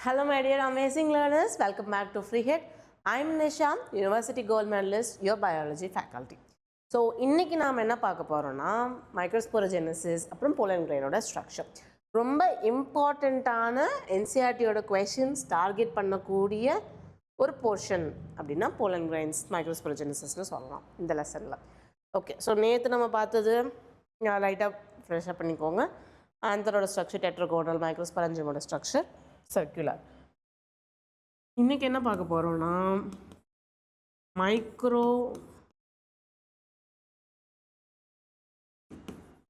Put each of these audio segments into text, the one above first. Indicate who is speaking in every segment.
Speaker 1: Hello my dear amazing learners, welcome back to Freehit. I am Nisha, University Gold Medalist, your biology faculty. So, இன்னைக்கு நாம என்ன பார்க்க போறோம்னா மைக்ரோஸ்போரோஜெனசிஸ் அப்புறம் pollen கிரெயினோட structure. ரொம்ப இம்பார்ட்டண்ட்டான என்சிஆர்டியோட क्वेश्चंस டார்கெட் பண்ணக்கூடிய ஒரு போர்ஷன் அப்படின்னா போலன் கிரெயின்ஸ் மைக்ரோஸ்போரோஜெனசிஸ்னு சொல்லலாம் இந்த லெசன்ல. ஓகே, ஸோ நேற்று நம்ம பார்த்தது லைட்டாக ஃப்ரெஷ்அப் பண்ணிக்கோங்க. ஆந்தரோட ஸ்ட்ரக்சர் டெட்ராகோனல், மைக்ரோஸ்போரஞ்சியமோட ஸ்ட்ரக்சர் சர்க்குலர். இன்னைக்கு என்ன பார்க்க போறோம்னா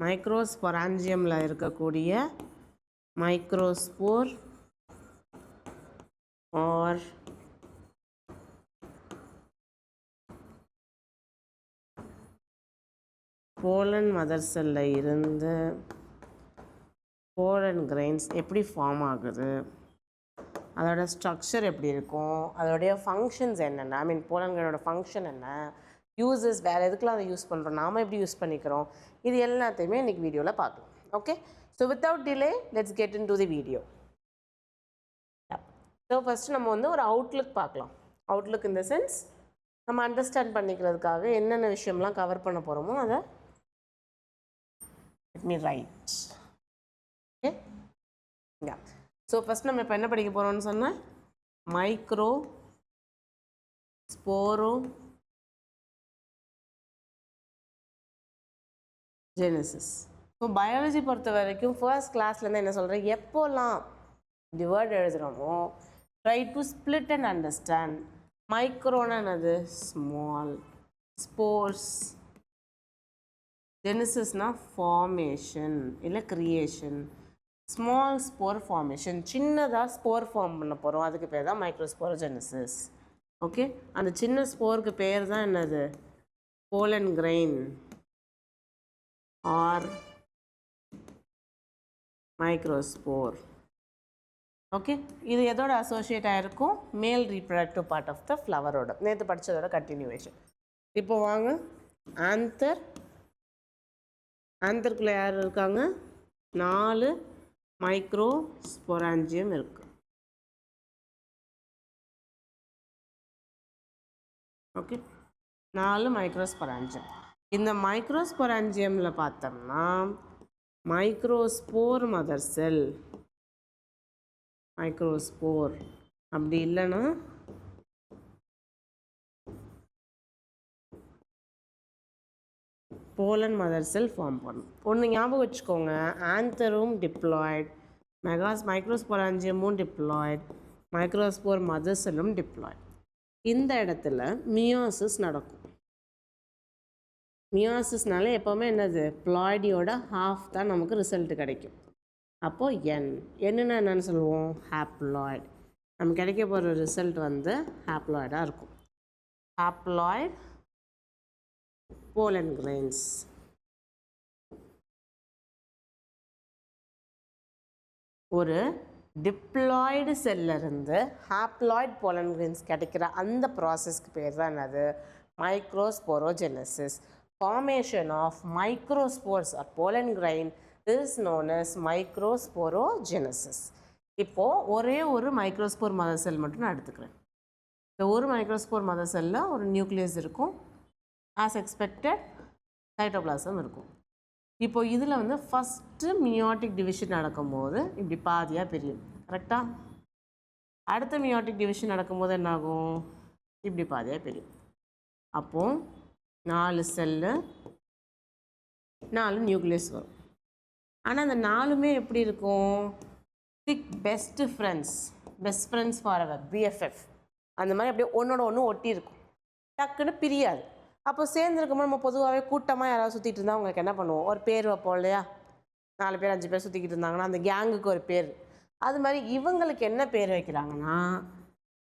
Speaker 1: மைக்ரோஸ்போராஞ்சியம்ல இருக்கக்கூடிய மைக்ரோஸ்போர் ஆர் போலன் மதர் செல்ல இருந்து போலன் கிரெயின்ஸ் எப்படி ஃபார்ம் ஆகுது, அதோட ஸ்ட்ரக்சர் எப்படி இருக்கும், அதோடைய ஃபங்க்ஷன்ஸ் என்னென்ன, ஐ மீன் போலன் கிரெயினோட ஃபங்க்ஷன் என்ன, யூசஸ் வேறு எதுக்கெலாம் அதை யூஸ் பண்ணுறோம், நாம் எப்படி யூஸ் பண்ணிக்கிறோம், இது எல்லாத்தையுமே இன்றைக்கி வீடியோவில் பார்க்கலாம். Okay, so without delay let's get in to the video. So first நம்ம ஒரு அவுட்லுக் பார்க்கலாம். அவுட்லுக் இன் த சென்ஸ் நம்ம அண்டர்ஸ்டாண்ட் பண்ணிக்கிறதுக்காக என்னென்ன விஷயம்லாம் கவர் பண்ண போகிறோமோ அதை லெட் மீ ரைட். ஓகே, யா. ஸோ ஃபஸ்ட் நம்ம இப்போ என்ன படிக்க போகிறோம்னு சொன்னால் மைக்ரோஸ்போரோஜெனசிஸ். ஸோ பயாலஜி பொறுத்த வரைக்கும் ஃபர்ஸ்ட் கிளாஸ்லேருந்து என்ன சொல்கிறேன், எப்போல்லாம் தி வேர்ட் எழுதுகிறோமோ try to split and understand. மைக்ரோனா என்னது, ஸ்மால், ஸ்போர்ஸ், ஜெனசிஸ்னா ஃபார்மேஷன் இல்லை கிரியேஷன், ஸ்மால் ஸ்போர் ஃபார்மேஷன், சின்னதாக ஸ்போர் ஃபார்ம் பண்ண போகிறோம், அதுக்கு பேர் தான் மைக்ரோஸ்போரோஜெனசிஸ். ஓகே, அந்த சின்ன ஸ்போருக்கு பேர் தான் என்னது, pollen grain or microspore. Okay, இது எதோட அசோசியேட் ஆகிருக்கும், மேல் ரீப்ரடக்டிவ் பார்ட் ஆஃப் த ஃப்ளவரோட, நேற்று படித்ததோட கண்டினியூவேஷன். இப்போ வாங்க, ஆந்தருக்குள்ளே யார் இருக்காங்க, 4 மைக்ரோஸ்போராஞ்சியம் இருக்கு. ஓகே, 4 மைக்ரோஸ்போராஞ்சியம். இந்த மைக்ரோஸ்போராஞ்சியம்ல பார்த்தோம்னா மைக்ரோஸ்போர் மதர் செல், மைக்ரோஸ்போர், அப்படி இல்லைன்னா போலன் மதர் செல் ஃபார்ம் பண்ணும். ஒன்று ஞாபகம் வச்சுக்கோங்க, ஆந்தரும் டிப்ளாய்ட், மைக்ரோஸ்போராஞ்சியமும் டிப்ளாய்ட், மைக்ரோஸ்போர் மதர் செல்லும் டிப்ளாய்ட். இந்த இடத்துல மியோசிஸ் நடக்கும். மியோசிஸ்னால எப்போவுமே என்னது, ப்ளாய்டியோட ஹாஃப் தான் நமக்கு ரிசல்ட் கிடைக்கும். அப்போது என்னன்னா என்னன்னு சொல்லுவோம், ஹாப்ளாய்ட். நமக்கு கிடைக்க போகிற ரிசல்ட் ஹாப்ளாய்டாக இருக்கும். Haploid pollen grains. ஒரு டிப்ளாய்டு செல்லிருந்து ஹாப்ளாய்ட் போலன் கிரெயின்ஸ் கிடைக்கிற அந்த ப்ராசஸ்க்கு பேர் தான் என்னது, microsporogenesis. Formation of microspores or pollen grain is known as microsporogenesis. இப்போது ஒரே ஒரு மைக்ரோஸ்போர் மதர் செல் மட்டும் நான் எடுத்துக்கிறேன். இந்த ஒரு மைக்ரோஸ்போர் மதர் செல்லில் ஒரு நியூக்ளியஸ் இருக்கும், ஆஸ் எக்ஸ்பெக்டட் சைட்டோபிளாசம் இருக்கும். இப்போ இதில் ஃபஸ்ட்டு மியோட்டிக் டிவிஷன் நடக்கும்போது இப்படி பாதியாக பிரியும், கரெக்டாக? அடுத்த மியோட்டிக் டிவிஷன் நடக்கும்போது என்னாகும், இப்படி பாதியாக பிரியும். அப்போது 4 செல்லு, 4 நியூக்ளியஸ் வரும். ஆனால் அந்த 4மே எப்படி இருக்கும், best friends forever, BFF. அந்த மாதிரி அப்படியே ஒன்றோட ஒன்று ஒட்டி இருக்கும், டக்குன்னு பிரியாது. அப்போ சேர்ந்துருக்கும்போது நம்ம பொதுவாகவே கூட்டமாக யாராவது சுற்றிட்டு இருந்தால் அவங்களுக்கு என்ன பண்ணுவோம், ஒரு பேர் வைப்போம் இல்லையா, 4 பேர் 5 பேர் சுற்றிக்கிட்டு இருந்தாங்கன்னா அந்த கேங்குக்கு ஒரு பேர். அது மாதிரி இவங்களுக்கு என்ன பேர் வைக்கிறாங்கன்னா,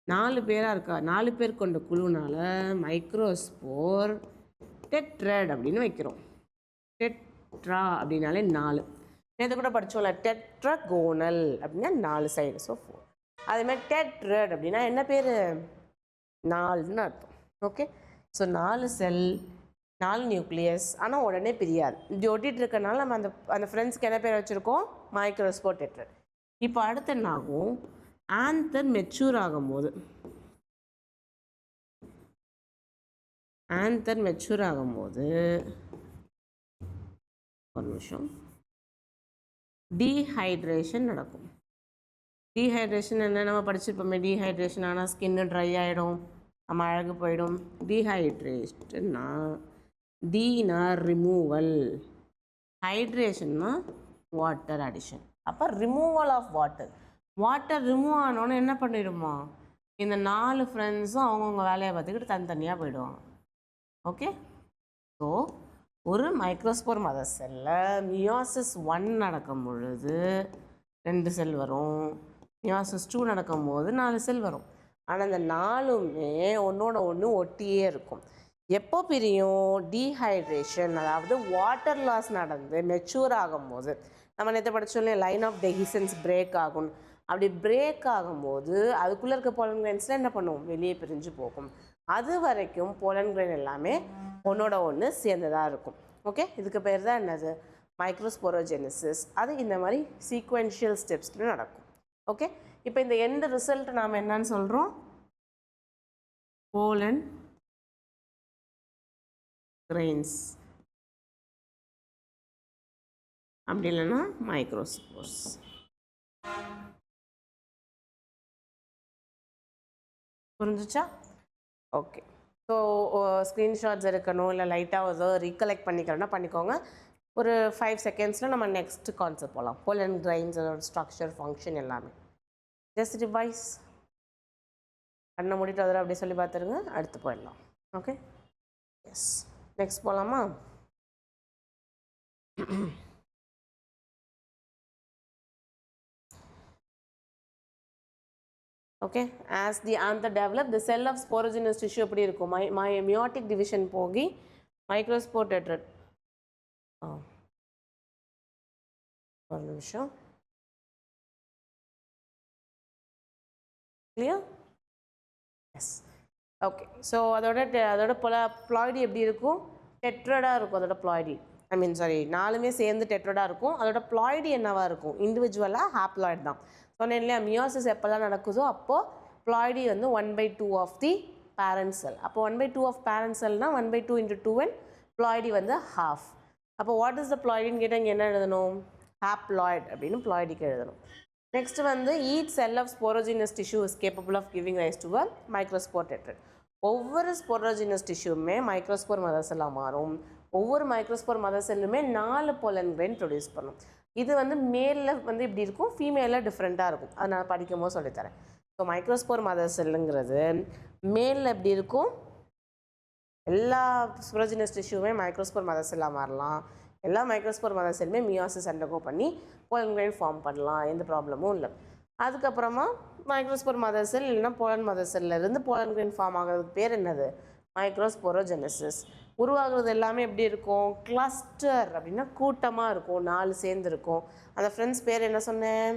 Speaker 1: 4 பேர் கொண்ட குழுனால மைக்ரோஸ்போர் டெட்ராட் அப்படின்னு வைக்கிறோம். டெட்ரா அப்படின்னாலே 4. நேற்று கூட படித்தோம்ல, டெட்ராகோனல் அப்படின்னா 4 சைடு, ஸோ 4. அதேமாதிரி டெட்ராட் அப்படின்னா என்ன பேர், 4ன்னு அர்த்தம். ஓகே, ஸோ 4 செல், 4 நியூக்ளியஸ், ஆனால் உடனே பிரியாது. இப்படி ஒட்டிகிட்டு இருக்கனால நம்ம அந்த ஃப்ரெண்ட்ஸ்க்கு என்ன பேர் வச்சுருக்கோம், மைக்ரோஸ்போர் டெட்ராட். இப்போ அடுத்து என்ன ஆகும், ஆந்தர் மெச்சூர் ஆகும்போது ஒரு நிமிஷம் டீஹைட்ரேஷன் நடக்கும். டீஹைட்ரேஷன் என்ன நம்ம படிச்சிருப்போமே, டீஹைட்ரேஷன் ஆனால் ஸ்கின்னு ட்ரை ஆகிடும், நம்ம அழகு போயிடும். டீஹைட்ரேஷன்னா டீனா ரிமூவல், ஹைட்ரேஷன்னா வாட்டர் அடிஷன். அப்போ ரிமூவல் ஆஃப் வாட்டர் ரிமூவ் ஆனோன்னு என்ன பண்ணிடுமா, இந்த 4 ஃப்ரெண்ட்ஸும் அவங்கவுங்க வேலையை பார்த்துக்கிட்டு தனித்தனியாக போயிடுவாங்க. ஓகே, ஸோ ஒரு மைக்ரோஸ்போர் மதர் செல்லில் மியாசிஸ் 1 நடக்கும் பொழுது 2 செல் வரும், மியாசிஸ் 2 நடக்கும்போது 4 செல் வரும். ஆனால் இந்த 4மே ஒன்றோட ஒன்று ஒட்டியே இருக்கும். எப்போ பிரியும்? டீஹைட்ரேஷன், அதாவது வாட்டர் லாஸ் நடந்து மெச்சூர் ஆகும்போது. நம்ம நேற்று படித்தோம் இல்லையா, லைன் ஆஃப் டெஹிசன்ஸ் பிரேக் ஆகும். அப்படி பிரேக் ஆகும்போது அதுக்குள்ளே இருக்க போலன் கிரைன்ஸ்லாம் என்ன பண்ணுவோம், வெளியே பிரிஞ்சு போகும். அது வரைக்கும் போலன் கிரைன் எல்லாமே ஒன்றோட ஒன்று சேர்ந்ததாக இருக்கும். ஓகே, இதுக்கு பேர் தான் என்னது, மைக்ரோஸ்போரோஜெனிசிஸ். அது இந்த மாதிரி சீக்வென்ஷியல் ஸ்டெப்ஸில் நடக்கும். ஓகே, இப்போ இந்த எண்ட் ரிசல்ட் நாம் என்னன்னு சொல்கிறோம், போலன் கிரைன்ஸ், அப்படி இல்லைன்னா மைக்ரோஸ்போர்ஸ். புரிஞ்சிச்சா? ஓகே, ஸோ ஸ்க்ரீன்ஷாட்ஸ் இருக்கணும், இல்லை லைட்டாக ஏதோ ரீகலெக்ட் பண்ணிக்கிறோன்னா பண்ணிக்கோங்க. ஒரு 5 செகண்ட்ஸில் நம்ம நெக்ஸ்ட் கான்செப்ட் போகலாம். போலன் கிரைன்ஸ், அதோட ஸ்ட்ரக்சர், ஃபங்க்ஷன் எல்லாமே. ஜஸ்ட் ரிவைஸ் கண்ணை மூடிட்டு அதில் அப்படியே சொல்லி பார்த்துருங்க, அடுத்து போயிடலாம். ஓகே, எஸ், நெக்ஸ்ட் போகலாமா? Okay, as the anther develop, the cell of sporogenous tissue எப்படி இருக்கும், meiotic division போகி மைக்ரோஸ்போர் டெட்ரட். ஒரு நிமிஷம், கிளியர்? Yes, okay. ஸோ அதோட ப்ளாய்டி எப்படி இருக்கும், டெட்ரடாக இருக்கும். அதோட ப்ளாய்டி, ஐ மீன் சாரி, 4மே சேர்ந்து டெட்ரடாக இருக்கும். அதோட ப்ளாய்டி என்னவாக இருக்கும், இண்டிவிஜுவலாக ஹாப்ளாய்டு தான். சொன்னேன் இல்லையா, மியோசிஸ் எப்போல்லாம் நடக்குதோ அப்போது ப்ளாய்டி வந்து 1/2 ஆஃப் தி பேரண்ட் செல். அப்போ 1/2 ஆஃப் பேரண்ட் செல்னால் 1/2 × 2 and ப்ளாய்டி வந்து ஹாஃப். அப்போ வாட் இஸ் த ப்ளாய்டின்னு கேட்டால் இங்கே என்ன எழுதணும், ஹாப்ளாய்டு அப்படின்னு ப்ளாய்டிக்கு எழுதணும். நெக்ஸ்ட் வந்து each cell of sporogenous tissue is capable of giving rise to a microspore tetrad. ஒவ்வொரு ஸ்போரோஜினஸ் டிஷ்யூமே மைக்ரோஸ்போர் மதர் செல்லாக மாறும். ஒவ்வொரு மைக்ரோஸ்போர் மதர் செல்லுமே 4 போலன் கிரைன் ப்ரொடியூஸ் பண்ணும். இது வந்து மேலில் வந்து இப்படி இருக்கும், ஃபீமேலில் டிஃப்ரெண்ட்டாக இருக்கும். அது நான் படிக்கும்போது சொல்லித்தரேன். ஸோ மைக்ரோஸ்போர் மதர் செல்லுங்கிறது மேலில் எப்படி இருக்கும், எல்லா ஸ்போரோஜினஸ் டிஷ்யூமே மைக்ரோஸ்போர் மதர் செல்லாக மாறலாம். எல்லா மைக்ரோஸ்போர் மதர் செல்லுமே மியாசிஸ் அண்டர்கோ பண்ணி போலன் கிரைன் ஃபார்ம் பண்ணலாம், எந்த ப்ராப்ளமும் இல்லை. அதுக்கப்புறமா மைக்ரோஸ்போர் மதர் செல் இல்லைன்னா போலன் மதர் செல்லிருந்து போலன் கிரைன் ஃபார்ம் ஆகிறதுக்கு பேர் என்னது, மைக்ரோஸ்போரோஜெனிசிஸ். உருவாகிறது எல்லாமே எப்படி இருக்கும், கிளஸ்டர் அப்படின்னா கூட்டமாக இருக்கும், 4 சேர்ந்து இருக்கும். அந்த ஃப்ரெண்ட்ஸ் பேர் என்ன சொன்னேன்,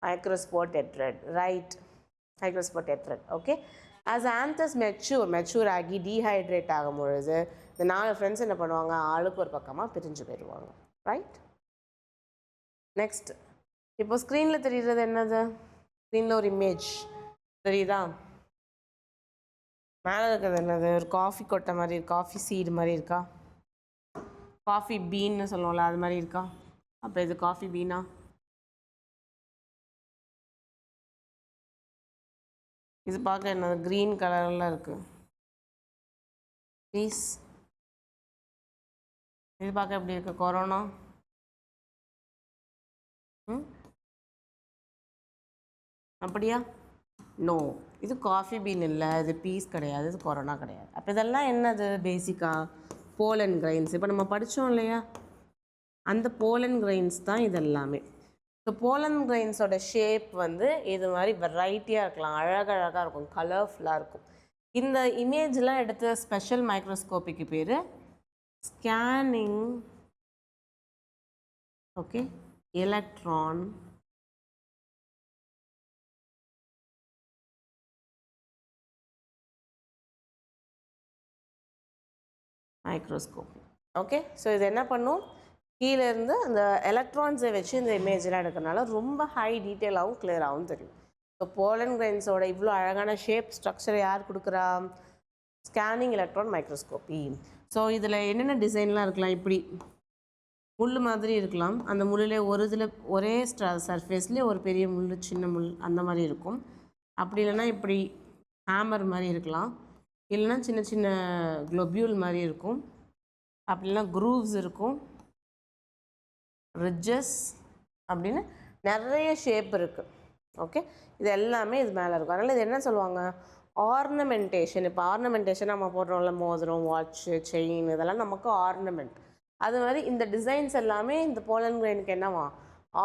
Speaker 1: microspore tetrad, right, microspore tetrad. Okay, as anthers mature ஆகி டீஹைட்ரேட் ஆகும் பொழுது இந்த 4 ஃப்ரெண்ட்ஸ் என்ன பண்ணுவாங்க, ஆளுக்கு ஒரு பக்கமாக பிரிஞ்சு போயிடுவாங்க. ரைட், நெக்ஸ்ட் இப்போ ஸ்க்ரீனில் தெரியுறது என்னது, ஸ்க்ரீனில் ஒரு இமேஜ் தெரியுதா, மேலே இருக்கிறது என்னது, ஒரு காஃபி கொட்டை மாதிரி, காஃபி சீடு மாதிரி இருக்கா, காஃபி பீன்னு சொல்லுவோம்ல அது மாதிரி இருக்கா. அப்போ இது காஃபி பீனா, இது பார்க்க என்னது க்ரீன் கலரில் இருக்குது ப்ளீஸ். இது பார்க்க எப்படி இருக்குது, கொரோனா. அப்படியா, நோ, இது காஃபி பீன் இல்லை, இது பீஸ் கிடையாது, இது கொரோனா கிடையாது. அப்போ இதெல்லாம் என்னது, பேசிக்காக போலன் கிரைன்ஸ். இப்போ நம்ம படித்தோம் இல்லையா, அந்த போலன் கிரைன்ஸ் தான் இது எல்லாமே. ஸோ போலன் கிரைன்ஸோட ஷேப் வந்து இது மாதிரி வெரைட்டியாக இருக்கலாம், அழகழகாக இருக்கும், கலர்ஃபுல்லாக இருக்கும். இந்த இமேஜ்லாம் எடுத்த ஸ்பெஷல் மைக்ரோஸ்கோப்பிக்கு பேர் scanning, okay, electron microscope. Okay, so இது என்ன பண்ணும், கீழே இருந்து அந்த எலக்ட்ரான்ஸை வச்சு இந்த இமேஜெலாம் எடுக்கிறனால ரொம்ப ஹை டீட்டெயிலாகவும் கிளியராகவும் தெரியும். ஸோ போலன் கிரைன்ஸோட இவ்வளோ அழகான ஷேப் ஸ்ட்ரக்சரை யார் கொடுக்குறா? Scanning electron microscopy. ஸோ இதில் என்னென்ன டிசைன்லாம் இருக்கலாம்? இப்படி முள் மாதிரி இருக்கலாம். அந்த முள்ளில் ஒரு இதில் ஒரே சர்ஃபேஸ்லேயே ஒரு பெரிய முள், சின்ன முள் அந்த மாதிரி இருக்கும். அப்படி இல்லைன்னா இப்படி ஹேமர் மாதிரி இருக்கலாம். இல்லைன்னா சின்ன சின்ன குளோபியூல் மாதிரி இருக்கும். அப்படி இல்லைன்னா க்ரூவ்ஸ் இருக்கும், ரிட்ஜஸ் அப்படின்னு நிறைய ஷேப் இருக்குது. ஓகே, இது எல்லாமே இது மேலே இருக்கும். அதனால் இது என்ன சொல்லுவாங்க? ஆர்னமெண்டேஷன். இப்போ ஆர்னமெண்டேஷன் நம்ம போடுறோம்ல, மோதிரம், வாட்ச்சு, செயின், இதெல்லாம் நமக்கு ஆர்னமெண்ட். அது மாதிரி இந்த டிசைன்ஸ் எல்லாமே இந்த போலன் கிரைனுக்கு என்னவா?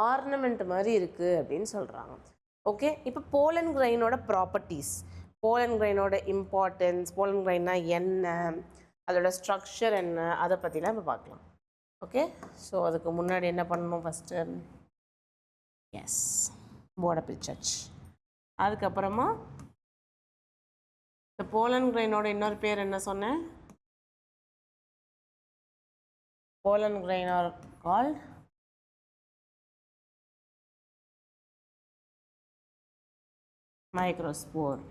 Speaker 1: ஆர்னமெண்ட் மாதிரி இருக்குது அப்படின்னு சொல்கிறாங்க. ஓகே, இப்போ போலன் கிரைனோட ப்ராப்பர்ட்டிஸ், போலன் கிரைனோட இம்பார்ட்டன்ஸ், போலன் கிரைன்னா என்ன, அதோட ஸ்ட்ரக்சர் என்ன, அதை பற்றிலாம் இப்போ பார்க்கலாம். ஓகே, ஸோ அதுக்கு முன்னாடி என்ன பண்ணணும்? ஃபஸ்ட்டு எஸ் போர்டை பிரிச்சாச்சு. அதுக்கப்புறமா இந்த போலன் கிரைனோட இன்னொரு பேர் என்ன சொன்னேன்? Pollen grain or called microspore.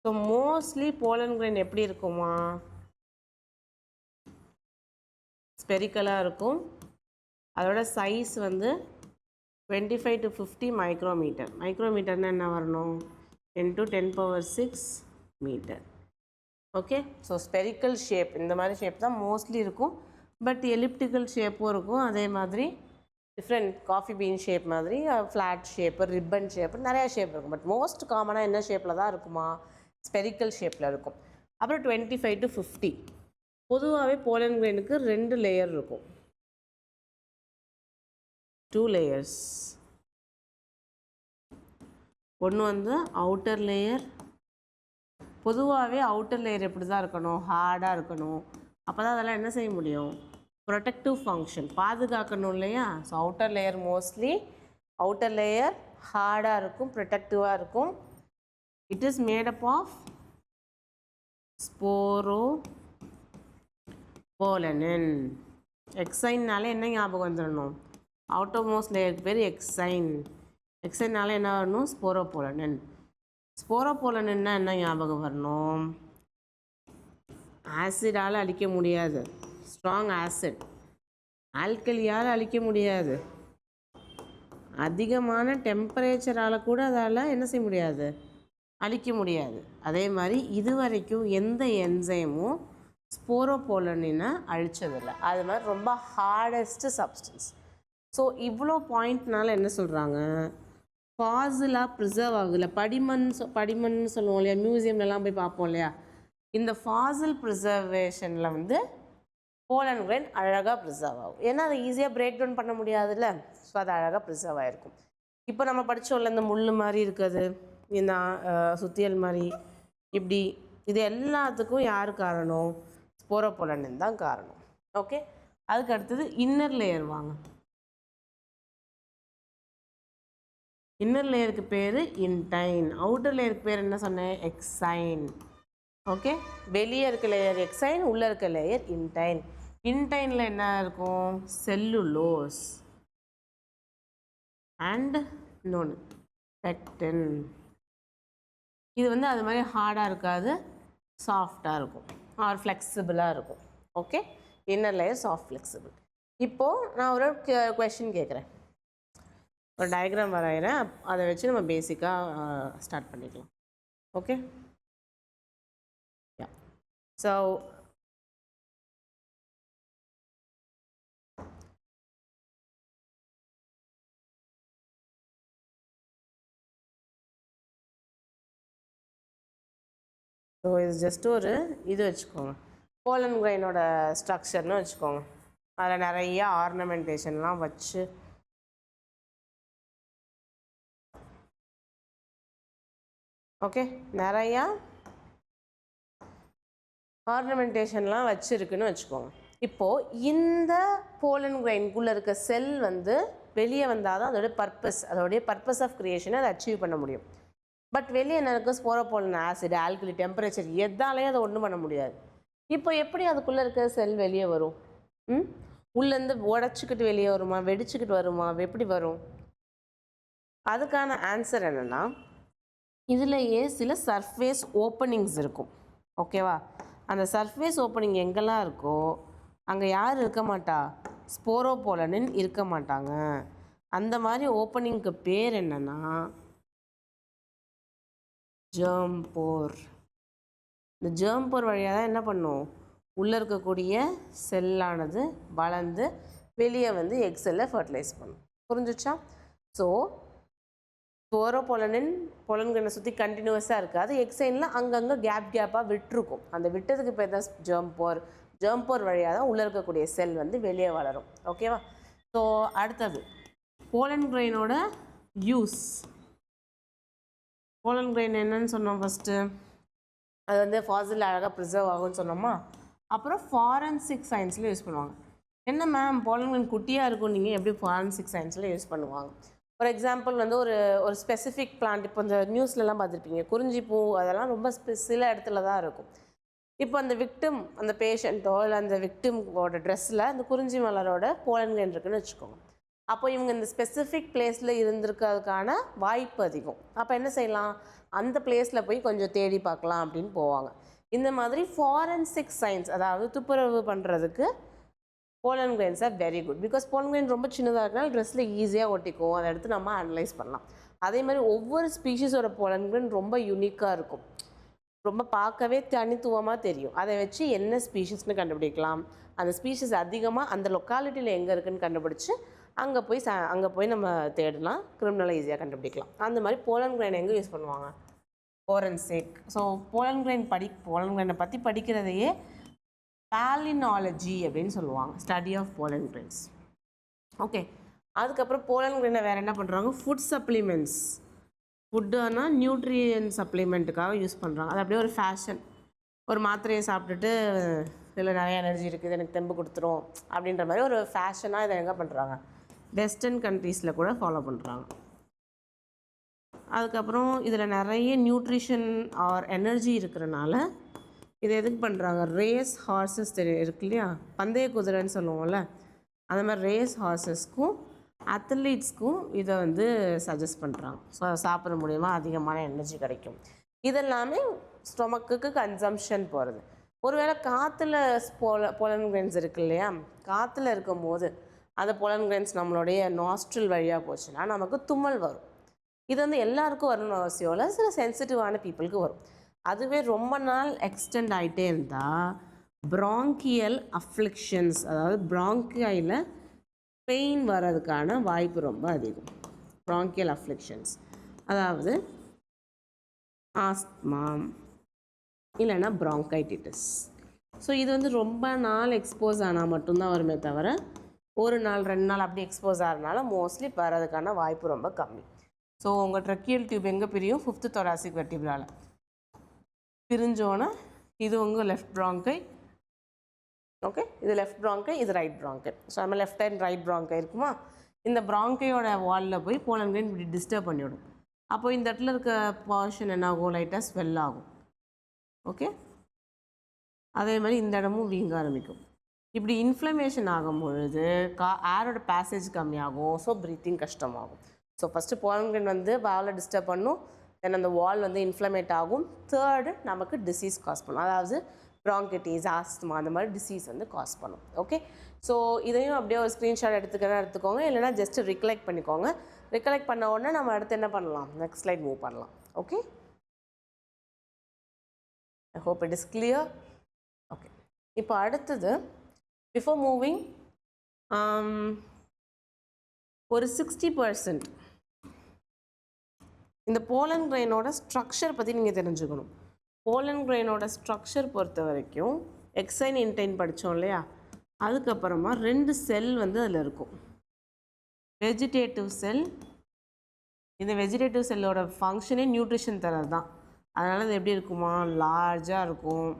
Speaker 1: So mostly pollen grain எப்படி இருக்குமா? ஸ்பெரிக்கலாக இருக்கும். அதோட சைஸ் வந்து 25 to 50 மைக்ரோமீட்டர். மைக்ரோமீட்டர்னால் என்ன வரணும்? 10 to 10 power 6 மீட்டர். ஓகே, ஸோ ஸ்பெரிக்கல் ஷேப், இந்த மாதிரி ஷேப் தான் மோஸ்ட்லி இருக்கும். பட் எலிப்டிக்கல் ஷேப்பும் இருக்கும். அதே மாதிரி டிஃப்ரெண்ட் காஃபி பீன் ஷேப் மாதிரி ஃப்ளாட் ஷேப்பு, ரிப்பன் ஷேப்பு, நிறையா ஷேப் இருக்கும். பட் மோஸ்ட் காமனாக என்ன ஷேப்பில் தான் இருக்குமா? ஸ்பெரிக்கல் ஷேப்பில் இருக்கும். அப்புறம் 25 to 50. பொதுவாகவே போலன் கிரைனுக்கு 2 லேயர் இருக்கும், 2 layers. ஒன்று வந்து அவுட்டர் லேயர். பொதுவாகவே அவுட்டர் லேயர் எப்படி தான் இருக்கணும்? ஹார்டாக இருக்கணும். அப்போ தான் அதெல்லாம் என்ன செய்ய முடியும்? ப்ரொடெக்டிவ் ஃபங்க்ஷன், பாதுகாக்கணும் இல்லையா? So outer layer mostly outer layer ஹார்டாக இருக்கும், ப்ரொடெக்டிவாக இருக்கும். It is made up of sporopollenin. எக்ஸைன்னாலே என்ன ஞாபகம் வந்துடணும்? அவுட்டர்மோஸ்ட் லேயருக்கு பேர் எக்ஸைன். எக்ஸைனால என்ன வரணும்? ஸ்போரோபோலனின். ஸ்போரோபோலனின்னா என்ன ஞாபகம் வரணும்? ஆசிடால் அழிக்க முடியாது, ஸ்ட்ராங் ஆசிட். ஆல்கலியால் அழிக்க முடியாது, அதிகமான டெம்பரேச்சரால் கூட அதால் என்ன செய்ய முடியாது? அழிக்க முடியாது. அதே மாதிரி இது வரைக்கும் எந்த என்சைமும் ஸ்போரோபோலனினை அழிச்சதில்லை. அது மாதிரி ரொம்ப ஹார்டஸ்ட்டு சப்ஸ்டன்ஸ். ஸோ இவ்வளோ பாயிண்ட்னால என்ன சொல்கிறாங்க? ஃபாசிலாக ப்ரிசர்வ் ஆகலை. படிமன்னு சொல்லுவோம் இல்லையா, மியூசியம்லலாம் போய் பார்ப்போம் இல்லையா, இந்த ஃபாசில் ப்ரிசர்வேஷனில் வந்து போலன் கிரைன் அழகாக ப்ரிசர்வ் ஆகும். ஏன்னா அதை ஈஸியாக பிரேக் டவுன் பண்ண முடியாதுல்ல, ஸோ அது அழகாக ப்ரிசர்வ் ஆகிருக்கும். இப்போ நம்ம படித்தோம்ல, இந்த முள் மாதிரி இருக்குது, இந்த சுத்தியல் மாதிரி, இப்படி இது எல்லாத்துக்கும் யார் காரணம்? ஸ்போரோபோலனின் தான் காரணம். ஓகே, அதுக்கு அடுத்தது இன்னர் லேயர் வாங்க. இன்னர் லேயருக்கு பேர் இன்டைன். அவுட்டர் லேயருக்கு பேர் என்ன சொன்னேன்? எக்ஸைன். ஓகே, வெளியே இருக்க லேயர் எக்ஸைன், உள்ளே இருக்க லேயர் இன்டைன். இன்டைனில் என்ன இருக்கும்? செல்லுலோஸ் அண்ட் இன்னொன்று பெக்டின். இது வந்து அது மாதிரி ஹார்டாக இருக்காது, சாஃப்டாக இருக்கும், ஆர் ஃப்ளெக்சிபிளாக இருக்கும். Okay, inner layer soft flexible. இப்போது நான் ஒரு கொஷின் கேட்குறேன், ஒரு டயக்ராம் வரைகிறேன், அதை வச்சு நம்ம பேசிக்காக ஸ்டார்ட் பண்ணிக்கலாம். ஓகே, ஸோ இது ஜஸ்ட் ஒரு இது வச்சுக்கோங்க, போலன் கிரைனோட ஸ்ட்ரக்சர்னு வச்சுக்கோங்க. அதில் நிறைய ஆர்னமெண்டேஷன்லாம் வச்சு ஓகே, நிறையா ஆர்னமெண்டேஷன்லாம் வச்சுருக்குன்னு வச்சுக்கோங்க. இப்போது இந்த போலன் கிரைனுக்குள்ளே இருக்க செல் வந்து வெளியே வந்தால் தான் அதோடைய பர்பஸ் ஆஃப் க்ரியேஷனை அதை அச்சீவ் பண்ண முடியும். பட் வெளியே என்ன இருக்குது? ஸ்போரோபோலன் ஆசிட், ஆல்கலி, டெம்பரேச்சர், எதாலையும் அதை ஒன்றும் பண்ண முடியாது. இப்போ எப்படி அதுக்குள்ளே இருக்க செல் வெளியே வரும்? உள்ளேருந்து உடச்சிக்கிட்டு வெளியே வருமா, வெடிச்சுக்கிட்டு வருமா, எப்படி வரும்? அதுக்கான ஆன்சர் என்னென்னா, இதுலேயே சில சர்ஃபேஸ் ஓப்பனிங்ஸ் இருக்கும். ஓகேவா? அந்த சர்ஃபேஸ் ஓப்பனிங் எங்கெல்லாம் இருக்கோ அங்கே யார் இருக்க மாட்டா? ஸ்போரோபோலனின் இருக்க மாட்டாங்க. அந்த மாதிரி ஓப்பனிங்க்கு பேர் என்னன்னா ஜெர்ம் போர். இந்த ஜெர்ம் போர் வழியாக தான் என்ன பண்ணும்? உள்ளே இருக்கக்கூடிய செல்லானது வளர்ந்து வெளியே வந்து எக் செல்லை ஃபர்டிலைஸ் பண்ணும். புரிஞ்சிச்சா? ஸோ ஸ்போரோபோலனின் பொலன்களை சுற்றி கண்டினியூஸாக இருக்காது. எக்ஸைனில் அங்கங்கே கேப்பாக விட்டுருக்கும். அந்த விட்டதுக்கு பேர் தான் ஜெர்ம் போர். ஜெர்ம் போர் வழியாக தான் உள்ளே இருக்கக்கூடிய செல் வந்து வெளியே வளரும். ஓகேவா? ஸோ அடுத்தது போலன் கிரெயினோட யூஸ். போலன் கிரெயின் என்னன்னு சொன்னோம் ஃபஸ்ட்டு? அது வந்து ஃபாசில் அழகாக ப்ரிசர்வ் ஆகும்னு சொன்னோமா? அப்புறம் ஃபாரன்சிக் சயின்ஸில் யூஸ் பண்ணுவாங்க. என்ன மேம் போலன் கிரெயின் குட்டியாக இருக்கும், நீங்கள் எப்படி ஃபாரன்சிக் சயின்ஸில் யூஸ் பண்ணுவாங்க? ஃபார் எக்ஸாம்பிள் வந்து ஒரு ஸ்பெசிஃபிக் பிளான்ட், இப்போ இந்த நியூஸ்லலாம் பார்த்துருப்பீங்க, குறிஞ்சிப்பூ அதெல்லாம் ரொம்ப சில இடத்துல தான் இருக்கும். இப்போ அந்த விக்டிம், அந்த பேஷண்ட்டோ இல்லை அந்த விக்டிமோட ட்ரெஸ்ஸில் அந்த குறிஞ்சி மலரோட போலன் கிரெயின் இருக்குன்னு வச்சுக்கோங்க. அப்போ இவங்க இந்த ஸ்பெசிஃபிக் பிளேஸில் இருந்திருக்கிறதுக்கான வாய்ப்பு அதிகம். அப்போ என்ன செய்யலாம்? அந்த பிளேஸில் போய் கொஞ்சம் தேடி பார்க்கலாம் அப்படின்னு போவாங்க. இந்த மாதிரி ஃபாரன்சிக் சயின்ஸ், அதாவது துப்புரவு பண்ணுறதுக்கு pollen grains are very good. Because pollen grain ரொம்ப சின்னதாக இருக்கனால ட்ரெஸ்ஸில் ஈஸியாக ஒட்டிக்கும். அதை எடுத்து நம்ம அனலைஸ் பண்ணலாம். அதே மாதிரி ஒவ்வொரு ஸ்பீஷீஸோட போலன் கிரெயின் ரொம்ப யூனிக்காக இருக்கும். ரொம்ப பார்க்கவே தனித்துவமாக தெரியும். அதை வச்சு என்ன ஸ்பீஷீஸ்னு கண்டுபிடிக்கலாம். அந்த ஸ்பீஷீஸ் அதிகமாக அந்த லொக்காலிட்டியில் எங்கே இருக்குதுன்னு கண்டுபிடிச்சி அங்கே போய் நம்ம தேடலாம். கிரிமினலை ஈஸியாக கண்டுபிடிக்கலாம். அந்த மாதிரி போலன் கிரெயின் எங்கே யூஸ் பண்ணுவாங்க? ஃபோரன்சிக். ஸோ போலன் கிரெயினை பற்றி படிக்கிறதையே பாலினாலஜி அப்படின்னு சொல்லுவாங்க. Study of pollen grains. Okay, அதுக்கப்புறம் போலன் கிரெயினை வேறு என்ன பண்ணுறாங்க? Food supplements. ஃபுட்டுனா நியூட்ரியன் சப்ளிமெண்ட்டுக்காக யூஸ் பண்ணுறாங்க. அது அப்படியே ஒரு ஃபேஷன். ஒரு மாத்திரையை சாப்பிட்டுட்டு இதில் நிறைய எனர்ஜி இருக்குது, எனக்கு தெம்பு கொடுத்துரும் அப்படின்ற மாதிரி ஒரு ஃபேஷனாக இதை எங்கே பண்ணுறாங்க? வெஸ்டர்ன் கண்ட்ரீஸில் கூட ஃபாலோ பண்ணுறாங்க. அதுக்கப்புறம் இதில் நிறைய நியூட்ரிஷன் ஆர் எனர்ஜி இருக்கிறனால இது எதுக்கு பண்ணுறாங்க? ரேஸ் ஹார்சஸ் இருக்கு இல்லையா, பந்தய குதிரைன்னு சொல்லுவோம்ல, அந்த மாதிரி ரேஸ் ஹார்சஸ்க்கும் அத்லீட்ஸ்க்கும் இதை வந்து சஜஸ்ட் பண்ணுறாங்க. ஸோ சாப்பிட்ற மூலிமா அதிகமான எனர்ஜி கிடைக்கும். இதெல்லாமே ஸ்டொமக்குக்கு கன்சம்ஷன் போகிறது. ஒருவேளை காற்றுல போலன் கிரெயின்ஸ் இருக்கு இல்லையா, காற்றுல இருக்கும் போது அந்த போலன் கிரெயின்ஸ் நம்மளுடைய நாஸ்ட்ரில் வழியாக போச்சுன்னா நமக்கு தும்மல் வரும். இது வந்து எல்லாருக்கும் வரணும்னு அவசியம் இல்லை, சில சென்சிட்டிவான பீப்புளுக்கு வரும். அதுவே ரொம்ப நாள் எக்ஸ்டெண்ட் ஆகிட்டே இருந்தால் ப்ராங்கியல் அஃப்ளிக்ஷன்ஸ், அதாவது ப்ராங்கியில் பெயின் வர்றதுக்கான வாய்ப்பு ரொம்ப அதிகம். ப்ராங்கியல் அஃப்ளிக்ஷன்ஸ் அதாவது ஆஸ்த்மா இல்லைன்னா ப்ராங்கைட்டிஸ். ஸோ இது வந்து ரொம்ப நாள் எக்ஸ்போஸ் ஆனால் மட்டும்தான் வருமே தவிர, ஒரு நாள் 2 நாள் அப்படி எக்ஸ்போஸ் ஆகிறதுனால மோஸ்ட்லி வர்றதுக்கான வாய்ப்பு ரொம்ப கம்மி. ஸோ உங்கள் ட்ரக்கியல் டியூப் எங்கே பிரியும்? 5th thoracic vertebraல பிரிஞ்சோன்னா இது உங்கள் லெஃப்ட் ப்ராங்கை. ஓகே, இது லெஃப்ட் ப்ராங்கை, இது ரைட் ப்ராங்கை. ஸோ நம்ம லெஃப்ட் அண்ட் ரைட் ப்ராங்கை இருக்குமா, இந்த ப்ராங்கையோட வாலில் போய் போலன் கிரெயின் இப்படி டிஸ்டர்ப் பண்ணிவிடும். அப்போ இந்த இடத்துல இருக்க போர்ஷன் என்ன ஆகும்? லைட்டாக ஸ்வெல் ஆகும். ஓகே, அதே மாதிரி இந்த இடமும் வீங்க ஆரம்பிக்கும். இப்படி இன்ஃப்ளமேஷன் ஆகும் பொழுது ஏரோட பேசேஜ் கம்மியாகும். ஸோ ப்ரீத்திங் கஷ்டமாகும். ஸோ ஃபஸ்ட்டு போலன் கிரெயின் வந்து வாலை டிஸ்டர்ப் பண்ணும், தென் அந்த வால் வந்து இன்ஃப்ளமேட் ஆகும். தேர்டு நமக்கு டிசீஸ் காஸ் பண்ணும், அதாவது ப்ராங்கிட்டிஸ், ஆஸ்துமா அந்த மாதிரி டிசீஸ் வந்து காஸ் பண்ணும். ஓகே, ஸோ இதையும் அப்படியே ஒரு ஸ்க்ரீன்ஷாட் எடுத்துக்கோங்க, இல்லைனா ஜஸ்ட் ரிகலெக்ட் பண்ணிக்கோங்க. ரிகலெக்ட் பண்ண உடனே நம்ம அடுத்து என்ன பண்ணலாம்? நெக்ஸ்ட் ஸ்லைட் மூவ் பண்ணலாம். Okay, I hope it is clear. Okay, இப்போ அடுத்தது பிஃபோர் மூவிங் ஒரு 60% இந்த போலன் கிரெயினோட ஸ்ட்ரக்சர் பற்றி நீங்கள் தெரிஞ்சுக்கணும். போலன் கிரெயினோட ஸ்ட்ரக்சர் பொறுத்த வரைக்கும் எக்ஸைன் இன்டைன் படித்தோம் இல்லையா, அதுக்கப்புறமா 2 செல் வந்து அதில் இருக்கும். வெஜிடேட்டிவ் செல். இந்த வெஜிடேட்டிவ் செல்லோட ஃபங்க்ஷனே நியூட்ரிஷன் தரது தான். அதனால் அது எப்படி இருக்குமா? லார்ஜாக இருக்கும்.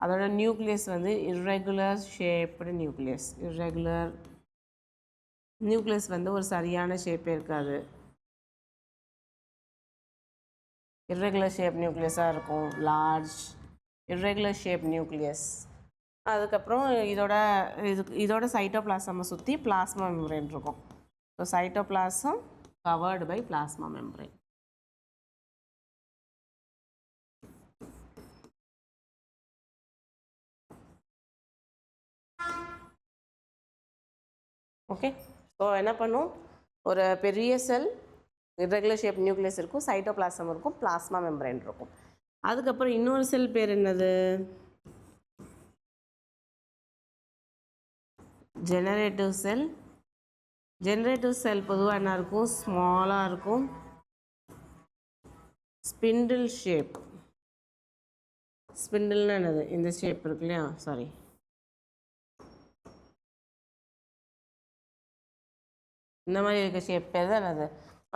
Speaker 1: அதோட நியூக்ளியஸ் வந்து இர்ரெகுலர் ஷேப்டு நியூக்ளியஸ். நியூக்ளியஸ் வந்து ஒரு சரியான ஷேப்பே இருக்காது. irregular shape நியூக்ளியஸாக இருக்கும். Large irregular shape nucleus. அதுக்கப்புறம் இதோட சைட்டோபிளாசமை சுற்றி பிளாஸ்மா மெம்பரேன் இருக்கும். So cytoplasm covered by plasma membrane. Okay, so என்ன பண்ணும், ஒரு பெரிய செல் irregular ஷேப் நியூக்ளியஸ் இருக்கும், சைட்டோபிளாசம் இருக்கும், பிளாஸ்மா மெம்பரேன் இருக்கும். அதுக்கப்புறம் இன்னொரு செல் பேர் என்னது, ஜெனரேட்டிவ் செல். ஜெனரேட்டிவ் செல் பொதுவாக என்ன இருக்கும், ஸ்மாலாக இருக்கும், ஸ்பிண்டில் ஷேப். ஸ்பிண்டில்னா என்னது, இந்த ஷேப் இருக்கு இல்லையா, சாரி, இந்த மாதிரி இருக்க ஷேப் பேர் தான் என்னது,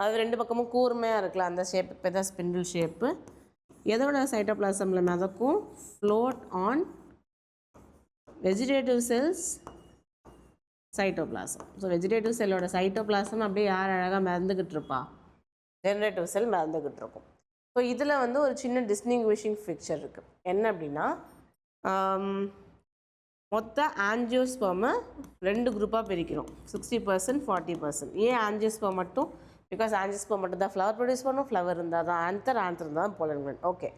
Speaker 1: அது ரெண்டு பக்கமும் கூர்மையாக இருக்கலாம், அந்த ஷேப் பேர் தான் ஸ்பிண்டில் ஷேப்பு. எதோட சைட்டோபிளாசமில் மிதக்கும், float on vegetative cells cytoplasm. So vegetative செல்லோட சைட்டோபிளாசம் அப்படியே யார் அழகாக மிதந்துக்கிட்டு இருப்பா, ஜெனரேட்டிவ் செல் மிதந்துக்கிட்டு இருக்கும். ஸோ இதில் வந்து ஒரு சின்ன டிஸ்டிங்விஷிங் ஃபிக்சர் இருக்குது. என்ன அப்படின்னா, மொத்த ஆஞ்சியோஸ்பர்மை ரெண்டு குரூப்பாக பிரிக்கிறோம், 60% 40%. ஏன் ஆஞ்சியோஸ்பர்ம் மட்டும், பிகாஸ் ஆஞ்சியோஸ்பர்ம் மட்டும் தான் ஃப்ளவர் ப்ரொடியூஸ் பண்ணும், ஃப்ளவர் இருந்தால் தான் ஆன்தர், ஆன்தர் இருந்தால் தான் போலன் கிளாண்ட். ஓகே,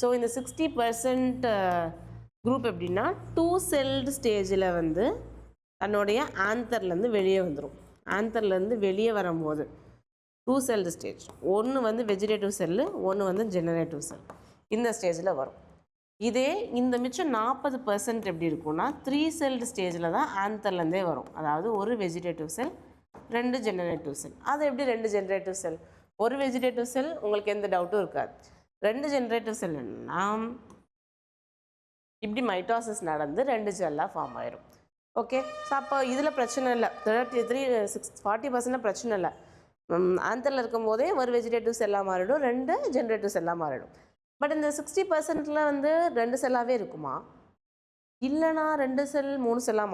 Speaker 1: ஸோ இந்த 60% குரூப் எப்படின்னா, 2 செல்டு ஸ்டேஜில் வந்து தன்னுடைய ஆன்தர்லேருந்து வெளியே வந்துடும். ஆன்தர்லேருந்து வெளியே வரும்போது 2 செல்டு ஸ்டேஜ், ஒன்று வந்து வெஜிடேட்டிவ் செல்லு, ஒன்று வந்து ஜெனரேட்டிவ் செல், இந்த ஸ்டேஜில் வரும். இதே இந்த மிச்சம் 40% எப்படி இருக்கும்னா, 3 செல்டு ஸ்டேஜில் தான் ஆன்தர்லேருந்தே வரும். அதாவது ஒரு வெஜிடேட்டிவ் செல், 2 ஜெனரேட்டிவ் செல். அது எப்படி 2 ஜெனரேட்டிவ் செல், ஒரு வெஜிடேட்டிவ் செல், உங்களுக்கு எந்த டவுட்டும் இருக்காது. 2 ஜெனரேட்டிவ் செல்னா இப்படி மைட்டாசிஸ் நடந்து 2 செல்லாக ஃபார்ம் ஆயிரும். ஓகே, ஸோ அப்போ இதில் பிரச்சனை இல்லை, 40% பிரச்சனை இல்லை. ஆன்தரில் இருக்கும் போதே ஒரு வெஜிடேட்டிவ் செல்லாக மாறிடும், 2 ஜெனரேட்டிவ் செல்லாக மாறிடும். பட் இந்த 60%ல் வந்து 2 செல்லாகவே இருக்குமா, இல்லைனா 2 செல் 3 செல்லாக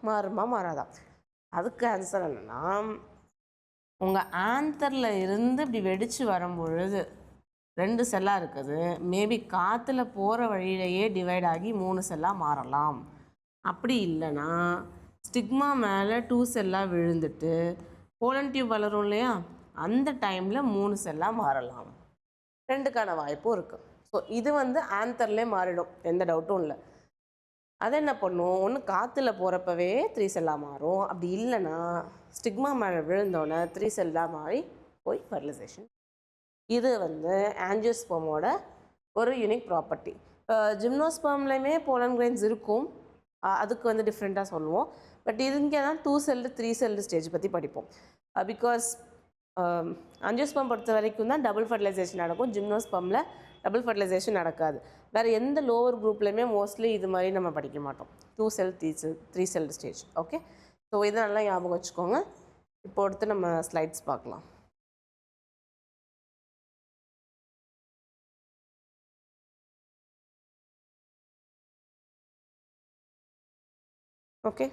Speaker 1: மாறுமா மாறாதா? அதுக்கு ஆன்சர் என்னென்னா, உங்கள் ஆன்தரில் இருந்து இப்படி வெடித்து வரும்பொழுது 2 செல்லாக இருக்குது, மேபி காற்றுல போகிற வழியிலேயே டிவைட் ஆகி 3 செல்லாக மாறலாம். அப்படி இல்லைனா ஸ்டிக்மா மேலே 2 செல்லாக விழுந்துட்டு போலன் டியூப் வளரும் இல்லையா, அந்த டைமில் 3 செல்லாக மாறலாம். 2க்கான வாய்ப்பும் இருக்குது. ஸோ இது வந்து ஆன்தர்லேயே மாறிடும், எந்த டவுட்டும் இல்லை. அதை என்ன பண்ணும், ஒன்று காற்றுல போகிறப்பவே 3 செல்லாக மாறும், அப்படி இல்லைன்னா ஸ்டிக்மா மேலே விழுந்தோடனே 3 செல்லாக மாறி போய் ஃபர்டிலைசேஷன். இது வந்து ஆஞ்சியோஸ்பர்மோட ஒரு யூனிக் ப்ராப்பர்ட்டி. ஜிம்னோஸ்பர்ம்லேயுமே போலன் கிரெயின்ஸ் இருக்கும், அதுக்கு வந்து டிஃப்ரெண்ட்டாக சொல்லுவோம். பட் இங்கே தான் 2 செல்டு 3 செல்டு ஸ்டேஜ் பற்றி படிப்போம். பிகாஸ் ஆஞ்சியோஸ்பர்ம் பொறுத்த வரைக்கும் தான் டபுள் ஃபர்டிலைசேஷன் நடக்கும், ஜிம்னோஸ்பர்மில் டபுள் ஃபர்டிலைசேஷன் நடக்காது. வேறு எந்த லோவர் குரூப்லையுமே மோஸ்ட்லி இது மாதிரி நம்ம படிக்க மாட்டோம், 2 செல் 3 செல்டு ஸ்டேஜ். ஓகே, ஸோ இதை நல்லா ஞாபகம் வச்சுக்கோங்க. இப்போ அடுத்து நம்ம ஸ்லைட்ஸ் பார்க்கலாம். Okay,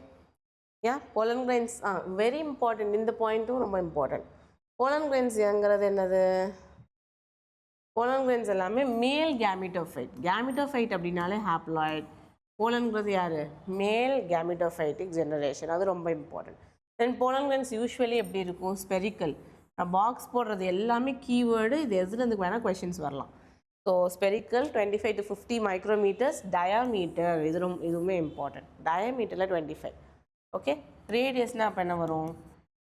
Speaker 1: pollen grains very important, இந்த பாயிண்ட்டும் ரொம்ப இம்பார்ட்டன்ட். pollen grains என்கிறது என்னது, pollen grains எல்லாமே மேல் கேமிட்டோஃபைட். கேமிட்டோஃபைட் அப்படின்னாலே ஹாப்ளாய்ட், போலன்கிறது யார், மேல் கேமிட்டோஃபைட்டிக் ஜெனரேஷன், அது ரொம்ப இம்பார்ட்டன்ட். தென் pollen grains யூஸ்வலி எப்படி இருக்கும், ஸ்பெரிக்கல். நான் பாக்ஸ் போடுறது எல்லாமே கீவேர்டு, இது எதுலேருந்து வேணால் கொஷின்ஸ் வரலாம். So spherical 25 to 50 micrometres, diameter இதுவுமே இம்பார்ட்டன்ட், டயாமீட்டரில் 25. ஓகே, ரேடியஸ்னால் அப்போ என்ன வரும்,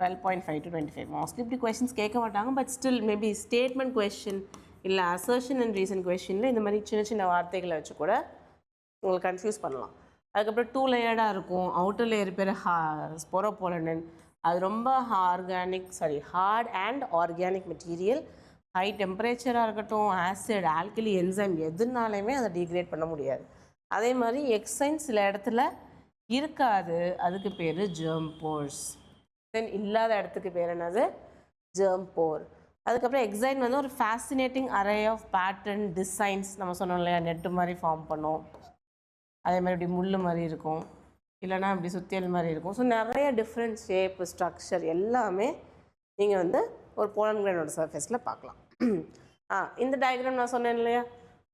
Speaker 1: 12.5 to 25. மோஸ்ட்லி இப்படி கொஷின்ஸ் கேட்க மாட்டாங்க, but still maybe statement question இல்லை அசர்ஷன் அண்ட் ரீசன் கொஷினில் இந்த மாதிரி சின்ன சின்ன வார்த்தைகளை வச்சு கூட உங்களுக்கு கன்ஃபியூஸ் பண்ணலாம். அதுக்கப்புறம் 2 லேயர்டாக இருக்கும், அவுட்டர் லேயர் பேர் ஸ்போரோபோலனன், அது ரொம்ப hard and organic material. High டெம்பரேச்சராக இருக்கட்டும், ஆசிட், ஆல்கலி, என்சைம் எதுனாலையுமே அதை டீக்ரேட் பண்ண முடியாது. அதே மாதிரி எக்ஸைன் சில இடத்துல இருக்காது, அதுக்கு பேர் ஜெர்ம் போர்ஸ். தென் இல்லாத இடத்துக்கு பேர் என்னது, ஜெர்ம் போர். அதுக்கப்புறம் எக்ஸைன் வந்து ஒரு fascinating array of pattern designs, நம்ம சொன்னோம் இல்லையா, நெட்டு மாதிரி ஃபார்ம் பண்ணும், அதே மாதிரி இப்படி முள் மாதிரி இருக்கும், இல்லைனா இப்படி சுத்தியல் மாதிரி இருக்கும். ஸோ நிறைய டிஃப்ரெண்ட் ஷேப், ஸ்ட்ரக்சர் எல்லாமே நீங்கள் வந்து ஒரு போலன் கிரெயினோட சர்ஃபேஸில் பார்க்கலாம். இந்த டயக்ராம் நான் சொன்னேன் இல்லையா,